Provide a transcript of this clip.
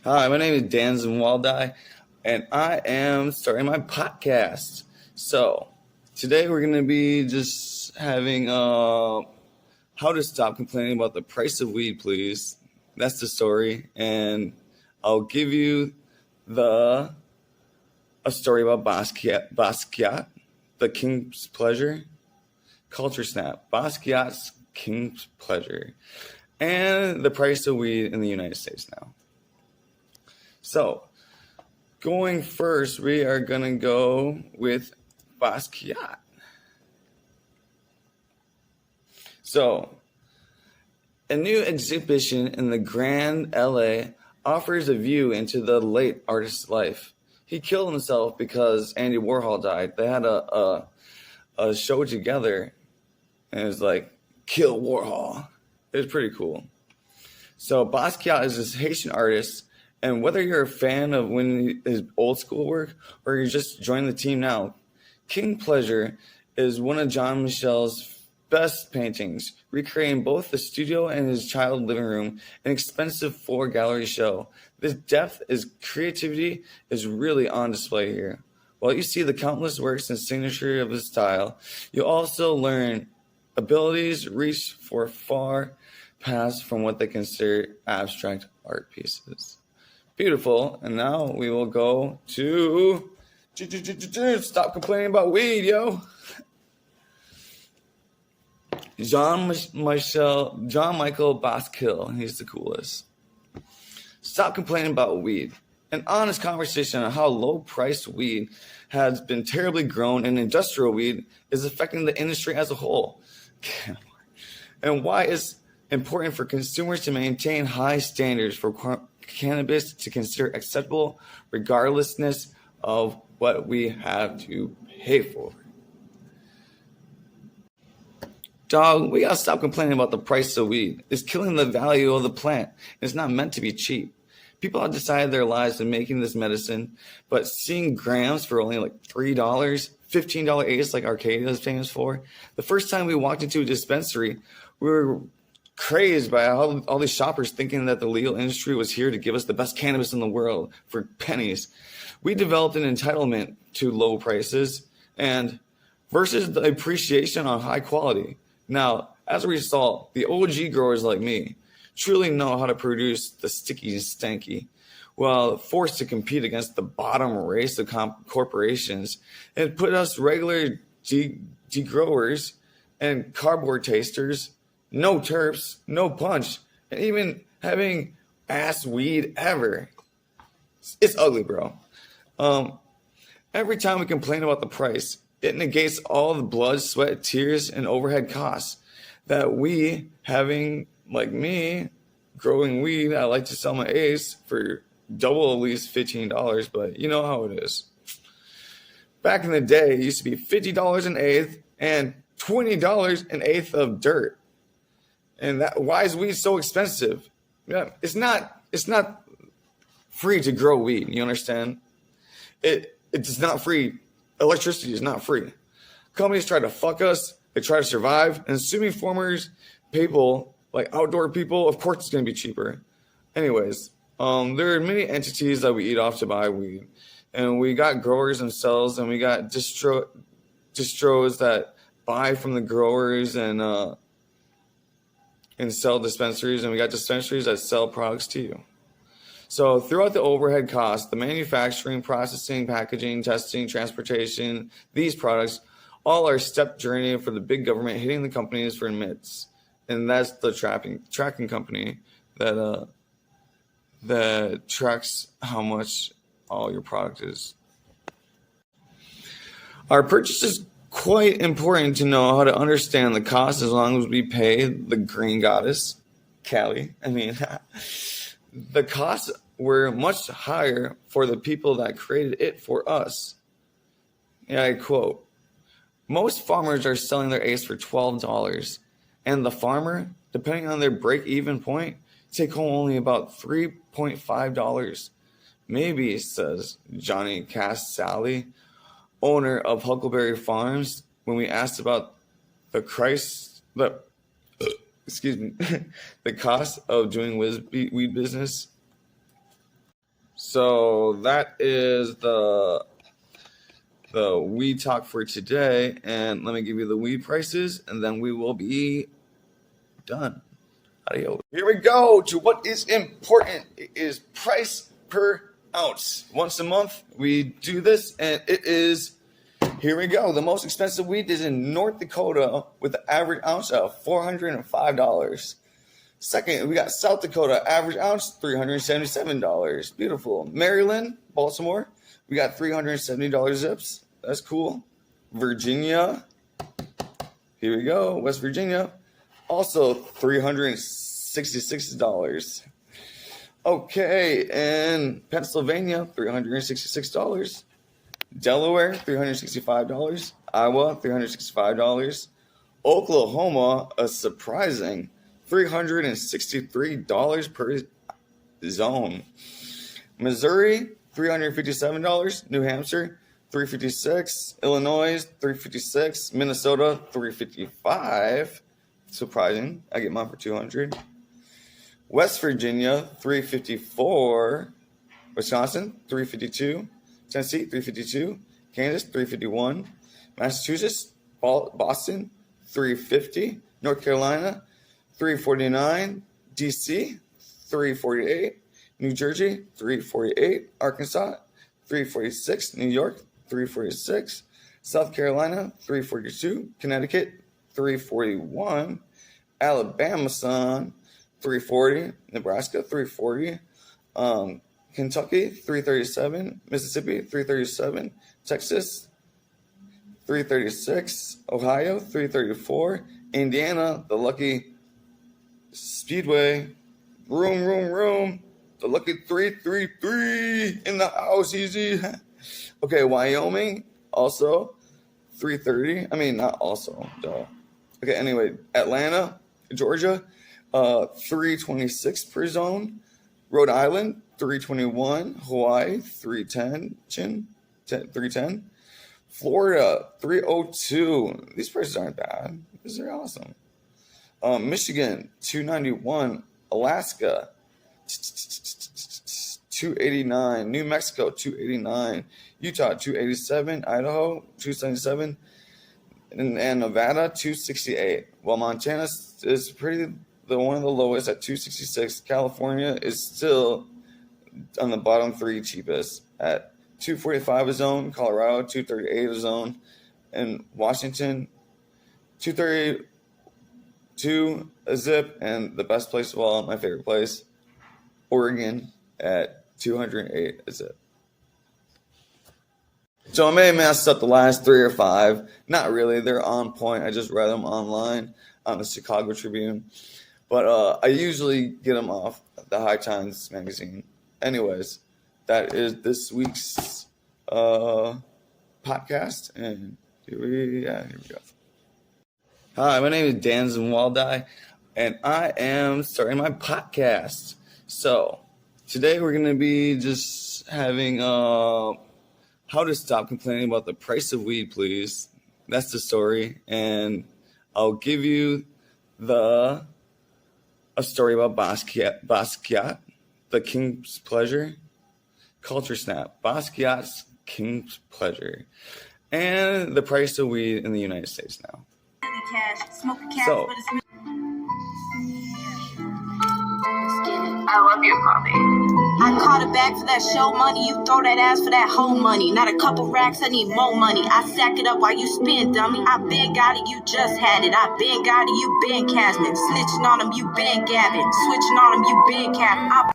Hi, my name is Dan Zumwalde, and I am starting my podcast. So, today we're going to be just having how to stop complaining about the price of weed, please. That's the story, and I'll give you a story about Basquiat, the King's Pleasure, Culture Snap, Basquiat's King's Pleasure, and the price of weed in the United States now. So, going first, we are going to go with Basquiat. So, a new exhibition in the Grand LA offers a view into the late artist's life. He killed himself because Andy Warhol died. They had a show together, and it was like, kill Warhol. It was pretty cool. So, Basquiat is this Haitian artist. And whether you're a fan of his old school work or you're just joining the team now, King Pleasure is one of Jean Michel's best paintings, recreating both the studio and his child living room, an expensive 4-gallery show. This depth, his creativity is really on display here. While you see the countless works and signature of his style, you also learn abilities reach for far past from what they consider abstract art pieces. Beautiful. And now we will go to stop complaining about weed, yo. Jean Michel Basquiat. He's the coolest. Stop complaining about weed. An honest conversation on how low-priced weed has been terribly grown and industrial weed is affecting the industry as a whole. And why it's important for consumers to maintain high standards for cannabis to consider acceptable regardlessness of what we have to pay for. Dog, we gotta stop complaining about the price of weed. It's killing the value of the plant. It's not meant to be cheap. People have decided their lives in making this medicine, but seeing grams for only like $3, $15 eighths like Arcadia is famous for. The first time we walked into a dispensary, we were crazed by all these shoppers thinking that the legal industry was here to give us the best cannabis in the world for pennies. We developed an entitlement to low prices and versus the appreciation on high quality. Now, as a result, the OG growers like me truly know how to produce the sticky and stanky while forced to compete against the bottom race of corporations and put us regular growers and cardboard tasters, no terps, no punch, and even having ass weed ever. It's ugly, bro. Every time we complain about the price, it negates all the blood, sweat, tears, and overhead costs that we, having, like me, growing weed, I like to sell my eighths for double at least $15, but you know how it is. Back in the day, it used to be $50 an eighth and $20 an eighth of dirt. And why is weed so expensive? Yeah, it's not free to grow weed. You understand? It's not free. Electricity is not free. Companies try to fuck us. They try to survive. And assuming farmers, people, like outdoor people, of course it's going to be cheaper. Anyways, there are many entities that we eat off to buy weed. And we got growers themselves, and we got distros that buy from the growers and sell dispensaries, and we got dispensaries that sell products to you. So throughout the overhead costs, the manufacturing, processing, packaging, testing, transportation, these products all are a step journey for the big government hitting the companies for admits. And that's the tracking company that tracks how much all your product is. Our purchase is quite important to know how to understand the cost as long as we pay the green goddess, Callie. I mean, the costs were much higher for the people that created it for us. Yeah, I quote, most farmers are selling their eighths for $12, and the farmer, depending on their break-even point, take home only about $3.5. Maybe, says Johnny Cass Sally, owner of Huckleberry Farms, when we asked about the the cost of doing weed business. So that is the weed talk for today, and let me give you the weed prices, and then we will be done. Adios. Here we go to what is important. It is price per ounce. Once a month we do this, and it is, here we go. The most expensive weed is in North Dakota with the average ounce of $405. Second, we got South Dakota, average ounce $377. Beautiful. Maryland, Baltimore, we got $370 zips. That's cool. Virginia, here we go. West Virginia, also $366. Okay, and Pennsylvania, $366. Delaware, $365. Iowa, $365. Oklahoma, a surprising $363 per zone. Missouri, $357. New Hampshire, $356. Illinois, $356. Minnesota, $355. Surprising. I get mine for $200. West Virginia, $354. Wisconsin, $352. Tennessee, $352. Kansas, $351. Massachusetts, Boston, $350. North Carolina, $349. DC, $348. New Jersey, $348. Arkansas, $346. New York, $346. South Carolina, $342. Connecticut, $341. Alabama, $340. Nebraska, $340. Kentucky, $337. Mississippi, $337. Texas, $336. Ohio, $334. Indiana, the lucky Speedway, room. The lucky 333 in the house, easy. Okay, Wyoming, also $330. I mean, not also, duh. Okay, anyway, Atlanta, Georgia, $326 per zone. Rhode Island, $321. Hawaii, $310. Florida, $302. These prices aren't bad. These are awesome. Michigan, $291. Alaska, $289. New Mexico, $289. Utah, $287. Idaho, $277. And Nevada, $268. Well, Montana is one of the lowest at $266. California is still on the bottom three cheapest at $245 a zone. Colorado, $238 a zone. And Washington, $232 a zip. And the best place of all, my favorite place, Oregon, at $208 a zip. So I may have messed up the last 3 or 5. Not really. They're on point. I just read them online on the Chicago Tribune. But I usually get them off the High Times magazine. Anyways, that is this week's podcast. And here we go. Hi, my name is Dan Zumwalde, and I am starting my podcast. So today we're going to be just having how to stop complaining about the price of weed, please. That's the story. And I'll give you a story about Basquiat, the King's Pleasure, Culture Snap, Basquiat's King's Pleasure, and the price of weed in the United States now. So, I love your coffee. I caught a bag for that show money. You throw that ass for that whole money. Not a couple racks, I need more money. I stack it up while you spin, dummy. I been got it, you just had it. I been got it, you been casting. Snitching on them, you been gabbing. Switching on them, you been capping.